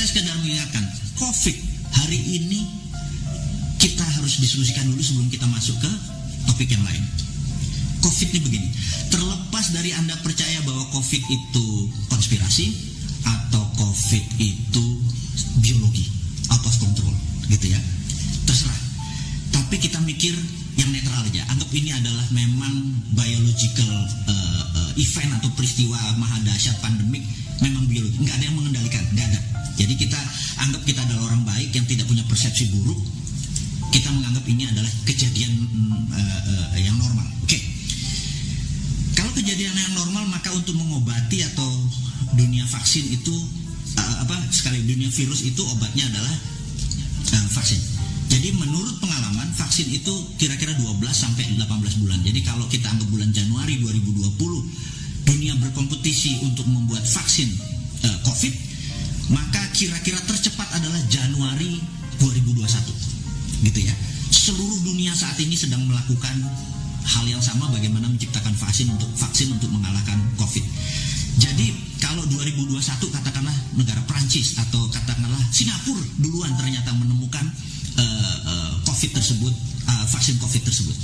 Saya sekedar mengingatkan, COVID hari ini kita harus diskusikan dulu sebelum kita masuk ke topik yang lain. COVID ini begini, terlepas dari Anda percaya bahwa COVID itu konspirasi atau COVID itu biologi, out of control, gitu ya, terserah. Tapi kita mikir yang netral aja, anggap ini adalah memang biological event atau peristiwa maha dahsyat pandemik, memang biologi, nggak ada yang mengendalikan, nggak ada. Jadi kita anggap kita adalah orang baik yang tidak punya persepsi buruk, kita menganggap ini adalah kejadian yang normal. Oke. Kalau kejadian yang normal, maka untuk mengobati atau dunia vaksin itu dunia virus itu obatnya adalah vaksin. Jadi menurut pengalaman, vaksin itu kira-kira 12 sampai 18 bulan. Jadi kalau kita anggap bulan Januari 2020 dunia berkompetisi untuk membuat vaksin COVID, maka kira-kira tercepat adalah Januari 2021. Gitu ya. Seluruh dunia saat ini sedang melakukan hal yang sama, bagaimana menciptakan vaksin untuk mengalahkan COVID. Jadi kalau 2021 katakanlah negara Prancis atau katakanlah Singapura duluan ternyata menemukan COVID tersebut, vaksin COVID tersebut.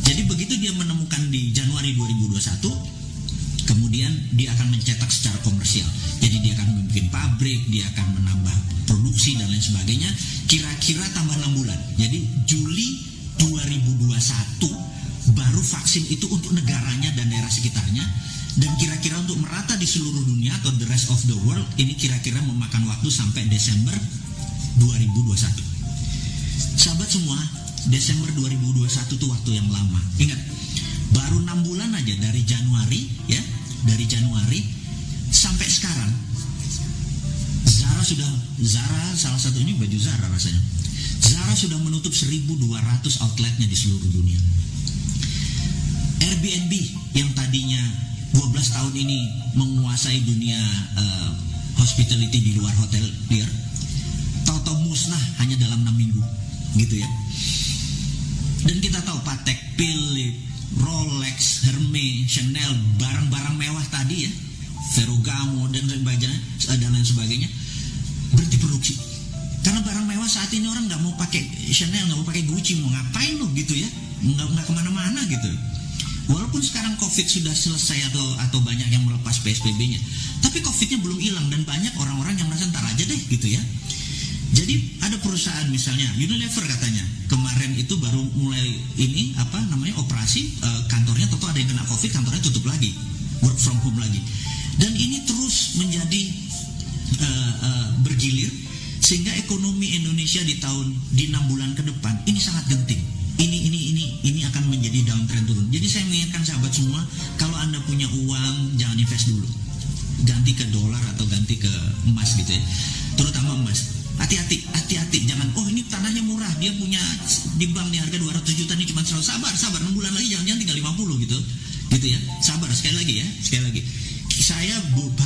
Jadi begitu dia menemukan di Januari 2021, kemudian dia akan mencetak secara komersial. Jadi dia akan membuat pabrik, dia akan menambah produksi dan lain sebagainya. Kira-kira tambah 6 bulan. Jadi Juli 2021 baru vaksin itu untuk negaranya dan daerah sekitarnya. Dan kira-kira untuk merata di seluruh dunia atau the rest of the world, ini kira-kira memakan waktu sampai Desember 2021. Sahabat semua, Desember 2021 itu waktu yang lama. Ingat, baru 6 bulan aja dari Januari sampai sekarang. Zara salah satu, ini baju Zara rasanya. Zara sudah menutup 1.200 outletnya di seluruh dunia. Airbnb yang tadinya 12 tahun ini menguasai dunia hospitality di luar hotel dia, tahu-tahu musnah hanya dalam 6 minggu, gitu ya. Dan kita tahu Patek Philippe, Rolex, Hermes, Chanel, barang-barang mewah tadi ya, Ferragamo dan lain sebagainya berhenti produksi. Karena barang mewah saat ini orang nggak mau pakai Chanel, nggak mau pakai Gucci, mau ngapain lo gitu ya, nggak kemana-mana gitu. Walaupun sekarang COVID sudah selesai atau banyak yang melepas PSBB-nya, tapi COVID-nya belum hilang dan banyak orang-orang yang merasa ntar aja deh gitu ya. Jadi ada perusahaan misalnya Unilever katanya kemarin itu baru mulai operasi, kantornya tentu ada yang kena COVID, kantornya tutup lagi, work from home lagi. Dan ini terus menjadi bergilir sehingga ekonomi Indonesia di 6 bulan ke depan ini sangat genting. Ini akan menjadi downtrend turun. Jadi saya mengingatkan sahabat semua, kalau Anda punya uang jangan invest dulu, ganti ke dolar atau ganti ke emas gitu ya, terutama emas. Hati-hati, jangan ini tanahnya murah, dia punya di bank nih harga 200 juta nih, cuma sabar 6 bulan lagi jangan tinggal 50 gitu ya, sabar. Sekali lagi saya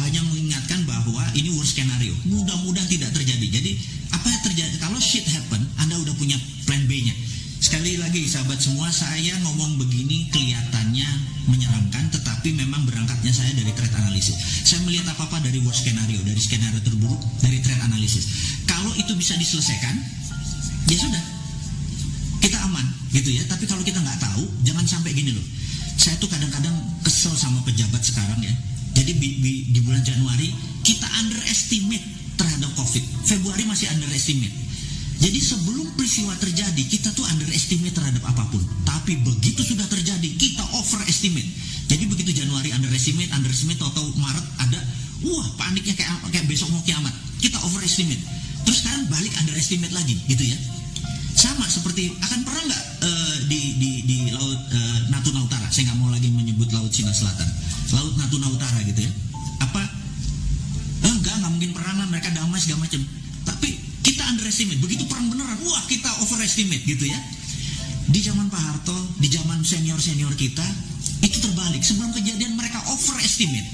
hanya mengingatkan bahwa ini worst scenario, mudah-mudahan tidak terjadi. Jadi apa yang terjadi kalau shit happen, Anda udah punya plan B-nya. Sekali lagi sahabat semua, saya ngomong begini kelihatannya menyeramkan, tetapi memang berangkatnya saya dari trade analysis. Saya melihat apa-apa dari worst scenario, dari skenario terburuk, dari trade analysis. Kalau itu bisa diselesaikan, ya sudah, kita aman gitu ya. Tapi kalau kita nggak tahu, jangan sampai gini loh. Saya tuh kadang-kadang kesel sama pejabat sekarang ya. Jadi di bulan Januari kita underestimate terhadap COVID. Februari masih underestimate. Jadi sebelum peristiwa terjadi, kita tuh underestimate terhadap apapun. Tapi begitu sudah terjadi, kita overestimate. Jadi begitu Januari underestimate, atau Maret ada, paniknya kayak besok mau kiamat. Kita overestimate. Terus sekarang balik underestimate lagi, gitu ya. Sama seperti, akan pernah nggak di laut Natuna Utara? Saya nggak mau lagi menyebut laut Cina Selatan. Laut Natuna Utara gitu ya. Nggak mungkin perang lah, mereka damai segala macam. Tapi kita underestimate, begitu perang beneran, kita overestimate gitu ya. Di zaman Pak Harto, di zaman senior-senior kita, itu terbalik. Sebelum kejadian mereka overestimate.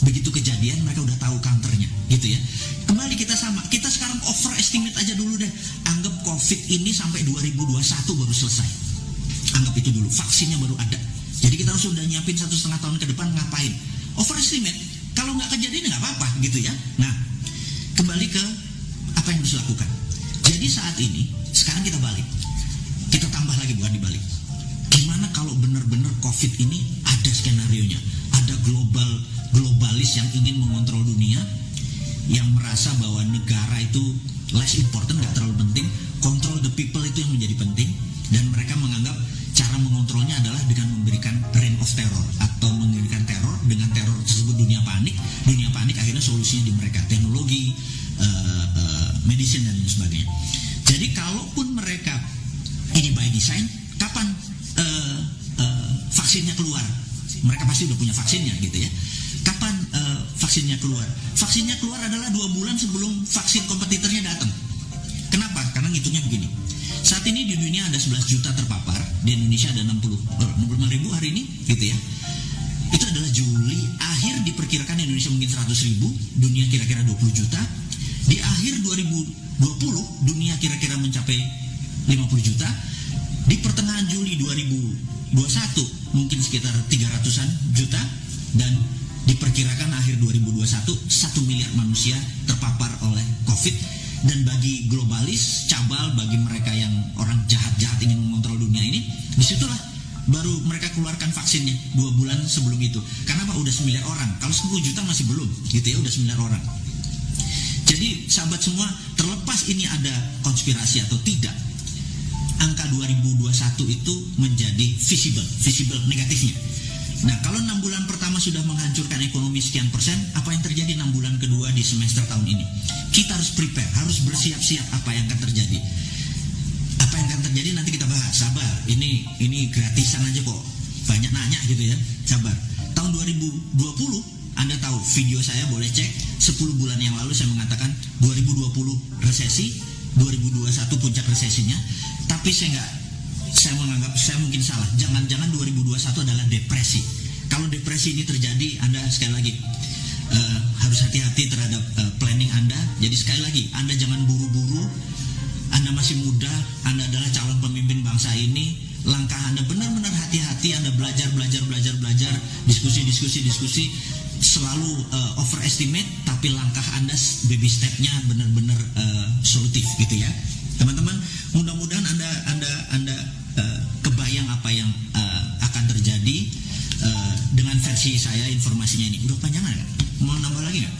Begitu kejadian mereka udah tahu counternya gitu ya. Kembali kita sama, kita sekarang overestimate aja dulu deh. Anggap COVID ini sampai 2021 baru selesai. Anggap itu dulu, vaksinnya baru ada. Jadi kita harus udah nyiapin 1,5 tahun ke depan ngapain. Overestimate, kalau nggak kejadian nggak apa-apa gitu ya. Nah, kembali ke apa yang harus dilakukan. Jadi saat ini, sekarang kita balik. Kita tambah lagi, bukan dibalik. Gimana kalau benar-benar COVID ini ada skenarionya, ada globalis yang ingin mengontrol dunia, yang merasa bahwa negara itu less important, gak terlalu penting, control the people itu yang menjadi penting, dan mereka menganggap cara mengontrolnya adalah dengan memberikan reign of terror atau mengirimkan teror. Dengan teror tersebut dunia panik akhirnya solusinya di mereka, teknologi, medicine dan lain sebagainya. Jadi kalaupun mereka ini by design, kapan vaksinnya keluar? Mereka pasti udah punya vaksinnya gitu ya. Kapan vaksinnya keluar? Vaksinnya keluar adalah 2 bulan sebelum vaksin kompetitornya datang. Kenapa? Karena ngitungnya begini. Saat ini di dunia ada 11 juta terpapar, di Indonesia ada 65 ribu hari ini gitu ya. Itu adalah Juli, akhir diperkirakan Indonesia mungkin 100 ribu, dunia kira-kira 20 juta. Di akhir 2020 dunia kira-kira mencapai 50 juta. Di pertengahan Juli 2021 mungkin sekitar 300-an juta, dan diperkirakan akhir 2021 1 miliar manusia terpapar oleh COVID. Dan bagi globalis, cabal, bagi mereka yang orang jahat-jahat ingin mengontrol dunia ini, disitulah baru mereka keluarkan vaksinnya 2 bulan sebelum itu. Karena apa? Udah 9 orang. Kalau 10 juta masih belum gitu ya, udah 9 orang. Jadi sahabat semua, terlepas ini ada konspirasi atau tidak, angka 2021 itu menjadi visible negatifnya. Nah, kalau 6 bulan pertama sudah menghancurkan ekonomi sekian persen, apa yang terjadi 6 bulan kedua di semester tahun ini? Kita harus prepare, harus bersiap-siap apa yang akan terjadi. Apa yang akan terjadi nanti kita bahas. Sabar, ini gratisan aja kok. Banyak nanya gitu ya, sabar. Tahun 2020, Anda tahu video saya, boleh cek, 10 bulan yang lalu saya mengatakan 2020 resesi, 2021 puncak resesinya. Tapi saya menganggap saya mungkin salah. Jangan-jangan 2021 adalah depresi. Kalau depresi ini terjadi, Anda sekali lagi harus hati-hati terhadap planning Anda. Jadi sekali lagi, Anda jangan buru-buru. Anda masih muda, Anda adalah calon pemimpin bangsa ini. Langkah Anda benar-benar hati-hati. Anda belajar, diskusi. Selalu overestimate, tapi langkah Anda baby stepnya benar-benar solutif gitu ya. Teman-teman, mudah-mudahan Anda kebayang apa yang akan terjadi dengan versi saya informasinya ini. Udah panjang nggak? Mau nambah lagi nggak?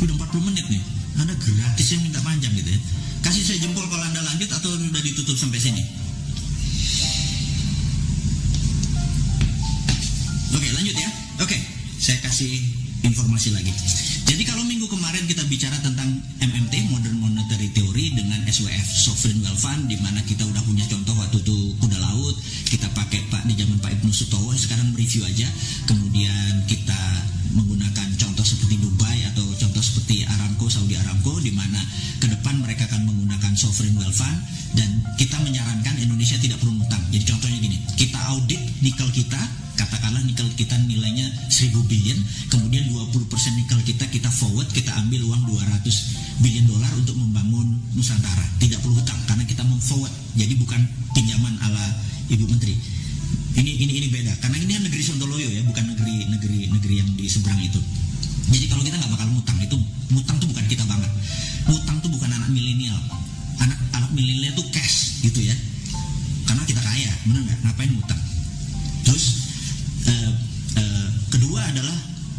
Udah 40 menit nih. Anda gratis yang minta panjang gitu ya. Kasih saya jempol kalau Anda lanjut atau udah ditutup sampai sini. Oke, lanjut ya. Oke, saya kasih informasi lagi. Jadi kalau minggu kemarin kita bicara tentang MMT, Modern Monetary Theory, dengan SWF, Sovereign Wealth Fund, di mana kita udah punya contoh waktu itu kuda laut, kita pakai di zaman Pak Ibnu Sutowo, sekarang review aja. Kemudian kita menggunakan contoh seperti Dubai atau contoh seperti Aramco, Saudi Aramco, di mana ke depan mereka akan menggunakan Sovereign Wealth Fund, dan kita menyarankan Indonesia tidak perlu ngutang. Jadi contohnya gini, kita audit nikel kita, katakanlah nikel kita nilainya 1.000 billion, kemudian 20% nikel kita forward, kita ambil uang 200 billion dolar untuk membangun Nusantara. Tidak perlu hutang karena kita forward. Jadi bukan pinjaman ala Ibu Menteri. Ini beda. Karena ini kan negeri Sontoloyo ya, bukan negeri yang di seberang itu. Jadi kalau kita nggak bakal ngutang, itu ngutang tuh bukan kita banget. Ngutang tuh bukan anak milenial. Anak milenial tuh cash gitu ya. Karena kita kaya, benar nggak? Ngapain ngutang? Terus kedua adalah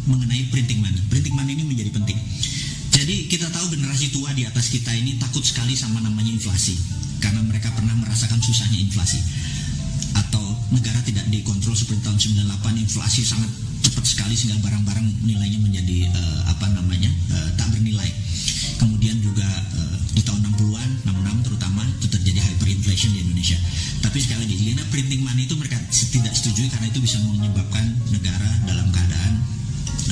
mengenai printing money. Printing money ini menjadi penting. Jadi kita tahu generasi tua di atas kita ini takut sekali sama namanya inflasi, karena mereka pernah merasakan susahnya inflasi. Atau negara tidak dikontrol seperti tahun 98, inflasi sangat cepat sekali sehingga barang-barang nilainya menjadi tak bernilai. Kemudian juga di tahun 60-an, 66 terutama, itu terjadi hyperinflation di Indonesia. Tapi sekali lagi, karena printing money itu mereka tidak setuju karena itu bisa menyebabkan negara dalam keadaan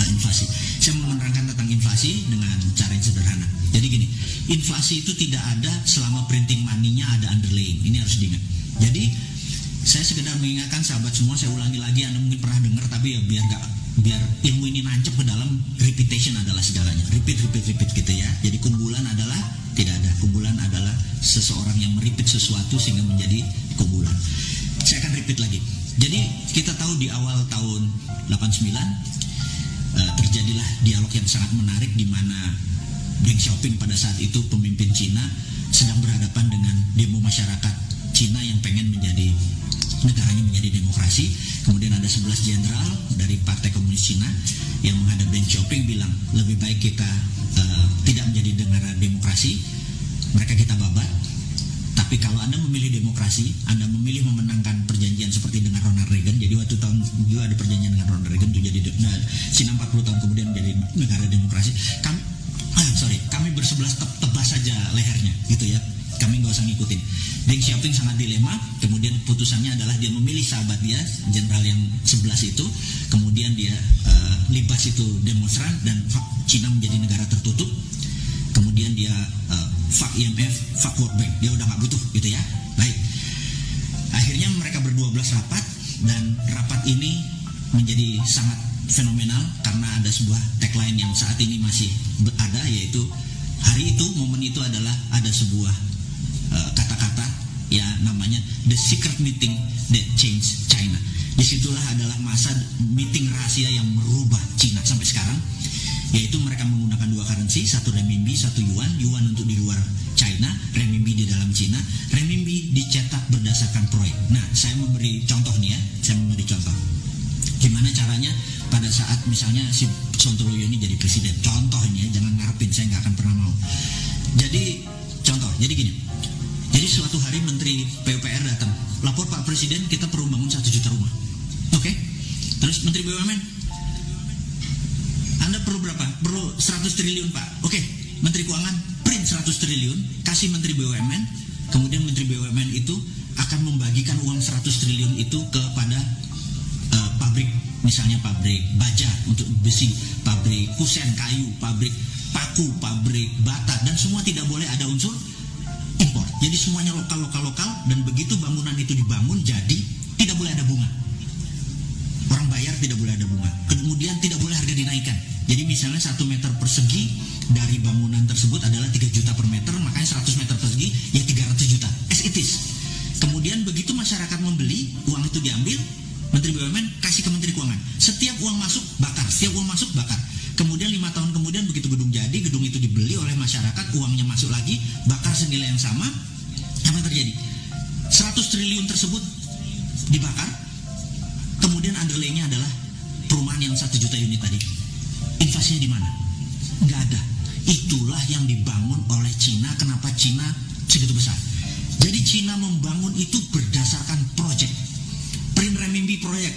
inflasi. Saya mau menerangkan tentang inflasi dengan cara yang sederhana. Jadi gini, inflasi itu tidak ada selama printing money-nya ada underlying. Ini harus diingat. Jadi saya sekedar mengingatkan sahabat semua, saya ulangi lagi, Anda mungkin pernah dengar, tapi ya biar ilmu ini nancep ke dalam, repetition adalah segalanya. Repeat gitu ya. Jadi keunggulan adalah tidak ada. Keunggulan adalah seseorang yang merepeat sesuatu sehingga menjadi keunggulan. Saya akan repeat lagi. Jadi kita tahu di awal tahun 89 terjadilah dialog yang sangat menarik di mana Deng Xiaoping pada saat itu pemimpin Cina sedang berhadapan dengan demo masyarakat Cina yang pengen menjadi negaranya menjadi demokrasi. Kemudian ada 11 jenderal dari Partai Komunis Cina yang menghadap Deng Xiaoping bilang lebih baik kita tidak menjadi negara demokrasi, mereka kita babat. Tapi kalau Anda memilih demokrasi, Anda memilih memenangkan perjanjian seperti dengan Ronald Reagan. Jadi waktu tahun juga ada perjanjian dengan Ronald Reagan itu jadi Cina 40 tahun kemudian menjadi negara demokrasi. Kami bersebelas tebas saja lehernya gitu ya. Kami nggak usah ngikutin. Deng Xiaoping sangat dilema. Kemudian putusannya adalah dia memilih sahabat dia, jenderal yang 11 itu. Kemudian dia libas itu demonstran dan Cina menjadi negara tertutup. Kemudian dia fuck IMF, fuck World Bank. Dia udah nggak butuh gitu ya. Baik. Akhirnya mereka ber-12 rapat dan rapat ini menjadi sangat fenomenal karena ada sebuah tagline yang saat ini masih ada, yaitu hari itu, momen itu adalah ada sebuah kata-kata ya namanya the secret meeting that changed China. Disitulah adalah masa meeting rahasia yang merubah Cina sampai sekarang, yaitu mereka menggunakan dua currency, satu renminbi, satu yuan. Yuan untuk di luar China, renminbi di dalam Cina. Renminbi dicetak berdasarkan proyek. Nah, saya memberi contoh nih ya, gimana caranya pada saat misalnya si Sontoloyo ini jadi presiden. Contoh ini ya, jangan ngarepin, saya nggak akan pernah mau. Jadi contoh, jadi gini. Jadi suatu hari Menteri PUPR datang, lapor Pak Presiden kita perlu bangun 1 juta rumah. Oke? Terus Menteri BUMN, Anda perlu berapa? Perlu 100 triliun Pak. Oke, Menteri Keuangan print 100 triliun, kasih Menteri BUMN. Kemudian Menteri BUMN itu akan membagikan uang 100 triliun itu kepada pabrik, misalnya pabrik baja untuk besi, pabrik kusen kayu, pabrik paku, pabrik bata, dan semua tidak boleh ada unsur impor. Jadi semuanya lokal, dan begitu bangunan itu dibangun jadi tidak boleh ada bunga. Orang bayar tidak boleh ada bunga. Kemudian tidak boleh harga dinaikkan. Jadi misalnya 1 meter persegi dari bangunan tersebut adalah 3 juta per meter, makanya 100 meter persegi ya 300 juta. As it is. Kemudian begitu masyarakat membeli, uang itu diambil, Menteri BUMN kasih ke Menteri Keuangan. Setiap uang masuk bakar, setiap uang masuk bakar. Kemudian 5 tahun kemudian begitu gedung jadi, gedung itu dibeli oleh masyarakat, uangnya masuk lagi, bakar senilai yang sama. Apa yang terjadi? 100 triliun tersebut dibakar. Kemudian underlay-nya adalah perumahan yang 1 juta unit tadi. Invasinya di mana? Nggak ada. Itulah yang dibangun oleh Cina. Kenapa Cina segitu besar? Jadi Cina membangun itu berdasarkan proyek. Print renminbi proyek.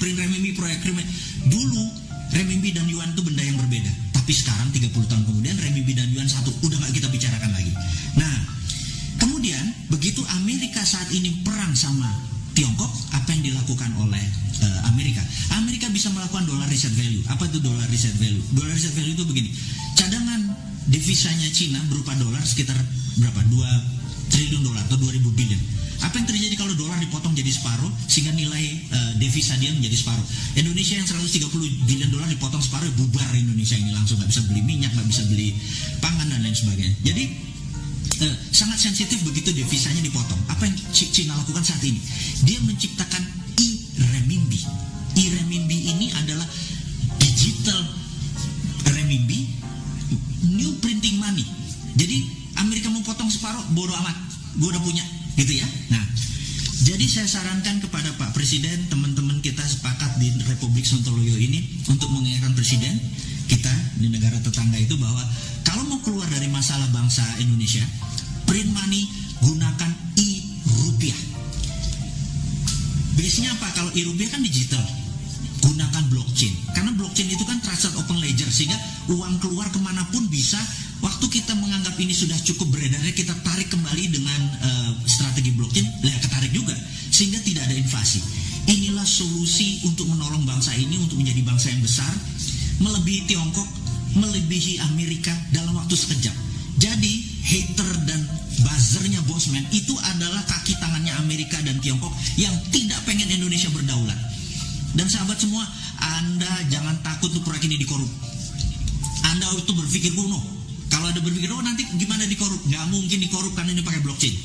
Dulu renminbi dan yuan itu benda yang berbeda. Tapi sekarang 30 tahun kemudian renminbi dan yuan satu. Udah nggak kita bicarakan lagi. Nah, kemudian begitu Amerika saat ini perang sama Tiongkok, apa yang dilakukan oleh Amerika? Amerika bisa melakukan dollar reserve value. Apa itu dollar reserve value? Dollar reserve value itu begini. Cadangan devisanya Cina berupa dolar sekitar berapa? 2 triliun dolar atau 2000 billion. Apa yang terjadi kalau dolar dipotong jadi separuh sehingga nilai devisa dia menjadi separuh? Indonesia yang 130 billion dolar dipotong separuh, bubar Indonesia ini langsung, nggak bisa beli minyak, nggak bisa beli pangan dan lain sebagainya. Jadi sangat sensitif begitu devisanya dipotong. Apa yang Cina lakukan saat ini? Dia menciptakan e-renminbi. E-renminbi ini adalah digital renminbi, new printing money. Jadi Amerika mau potong separuh, bodo amat, gue udah punya, gitu ya. Nah, jadi saya sarankan kepada Pak Presiden, teman-teman kita sepakat di Republik Sontoloyo ini untuk mengingatkan Presiden kita di negara tetangga itu bahwa kalau mau keluar dari masalah bangsa Indonesia, print money, gunakan e-rupiah. Base-nya apa? Kalau e-rupiah kan digital, gunakan blockchain. Karena blockchain itu kan trusted open ledger, sehingga uang keluar kemanapun bisa. Waktu kita menganggap ini sudah cukup beredarnya, kita tarik kembali dengan strategi blockchain, ya ketarik juga, sehingga tidak ada invasi. Inilah solusi untuk menolong bangsa ini untuk menjadi bangsa yang besar, melebihi Tiongkok, melebihi Amerika dalam waktu sekejap. Jadi hater dan buzzernya Bosman itu adalah kaki tangannya Amerika dan Tiongkok yang tidak pengen Indonesia berdaulat. Dan sahabat semua, Anda jangan takut tuh proyek ini dikorup. Anda itu berpikir kuno. Kalau ada berpikir, oh nanti gimana dikorup? Nggak mungkin dikorup karena ini pakai blockchain.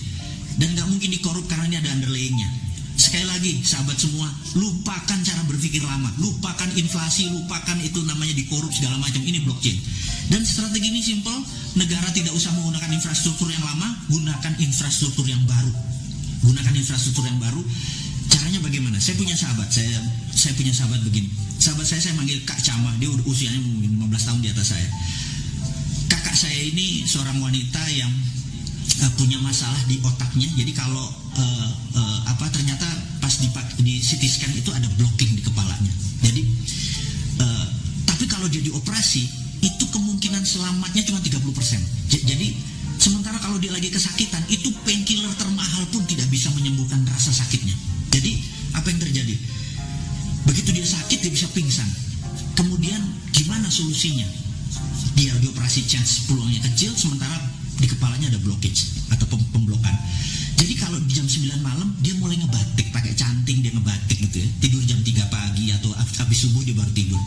Dan nggak mungkin dikorup karena ini ada underlaying-nya. Sekali lagi sahabat semua, lupakan cara berpikir lama, lupakan inflasi, lupakan itu namanya dikorup segala macam. Ini blockchain. Dan strategi ini simple, negara tidak usah menggunakan infrastruktur yang lama, gunakan infrastruktur yang baru. Gunakan infrastruktur yang baru. Caranya bagaimana? Saya punya sahabat, saya punya sahabat begini. Sahabat saya manggil Kak Camah, dia usianya mungkin 15 tahun di atas saya. Kakak saya ini seorang wanita yang punya masalah di otaknya. Jadi kalau ternyata pas di CT scan itu ada blocking di kepalanya. Jadi tapi kalau dia dioperasi itu kemungkinan selamatnya cuma 30%. Jadi sementara kalau dia lagi kesakitan, itu painkiller termahal pun tidak bisa menyembuhkan rasa sakitnya. Jadi apa yang terjadi? Begitu dia sakit, dia bisa pingsan. Kemudian gimana solusinya? Dia dioperasi, chance peluangnya kecil, sementara di kepalanya ada blockage atau pemblokan. Jadi kalau di jam 9 malam dia mulai ngebatik, pakai canting dia ngebatik gitu ya. Tidur jam 3 pagi atau habis subuh dia baru tidur.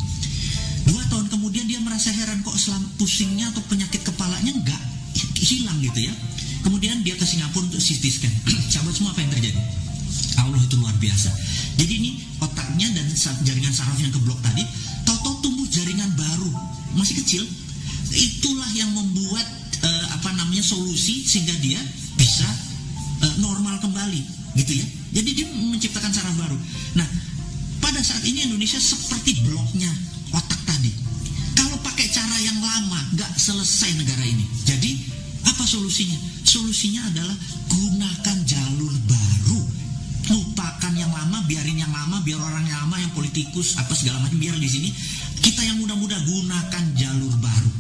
2 tahun kemudian dia merasa heran, kok pusingnya atau penyakit kepalanya enggak hilang gitu ya. Kemudian dia ke Singapura untuk CT scan. Sahabat semua, apa yang terjadi? Allah itu luar biasa. Jadi ini otaknya dan jaringan saraf yang keblok tadi, tahu-tahu tumbuh jaringan baru, masih kecil. Itulah yang membuat solusi sehingga dia bisa normal kembali gitu ya. Jadi dia menciptakan saraf baru. Nah, pada saat ini Indonesia seperti bloknya otak tadi. Kalau pakai cara yang lama nggak selesai negara ini. Jadi apa solusinya? Solusinya adalah gunakan jalur baru. Lupakan yang lama, biarin yang lama, biar orang yang lama, yang politikus apa segala macam biar di sini. Kita yang muda-muda gunakan jalur baru.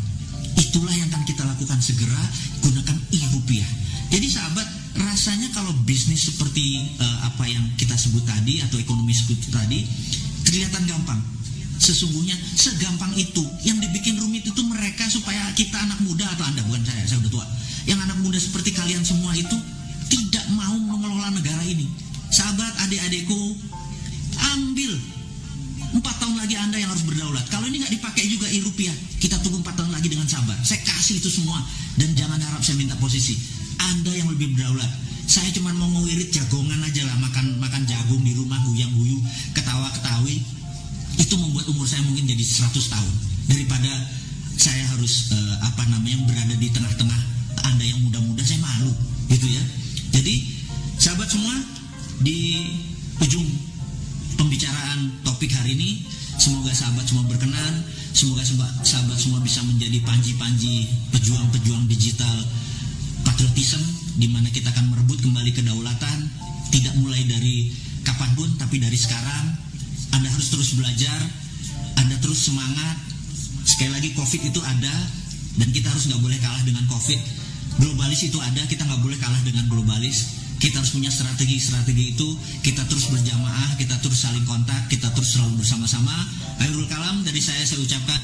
Itulah yang akan kita lakukan segera, gunakan e-rupiah. Jadi sahabat, rasanya kalau bisnis seperti apa yang kita sebut tadi atau ekonomi sebut tadi kelihatan gampang. Sesungguhnya segampang itu. Yang dibikin rumit itu mereka supaya kita anak muda atau Anda, bukan saya udah tua. Yang anak muda seperti kalian semua itu tidak mau mengelola negara ini. Sahabat, adik-adikku, ambil 4 tahun lagi Anda yang harus berdaulat. Kalau ini nggak dipakai juga e-rupiah, kita tunggu 4 tahun lagi dengan sabar. Saya kasih itu semua dan jangan harap saya minta posisi. Anda yang lebih berdaulat. Saya cuma mau ngewirit jagongan aja lah, makan jagung di rumah, guyang-guyu, ketawa-ketawi. Itu membuat umur saya mungkin jadi 100 tahun. Daripada saya harus berada di tengah-tengah Anda yang muda-muda, saya malu gitu ya. Jadi sahabat semua, di ujung pembicaraan topik hari ini, semoga sahabat semua berkenan, semoga sahabat semua bisa menjadi panji-panji pejuang-pejuang digital patriotism, di mana kita akan merebut kembali kedaulatan, tidak mulai dari kapanpun, tapi dari sekarang. Anda harus terus belajar, Anda terus semangat. Sekali lagi, COVID itu ada, dan kita harus nggak boleh kalah dengan COVID. Globalis itu ada, kita nggak boleh kalah dengan globalis. Kita harus punya strategi itu. Kita terus berjamaah, kita terus saling kontak, kita terus selalu bersama-sama. Akhirul kalam dari saya ucapkan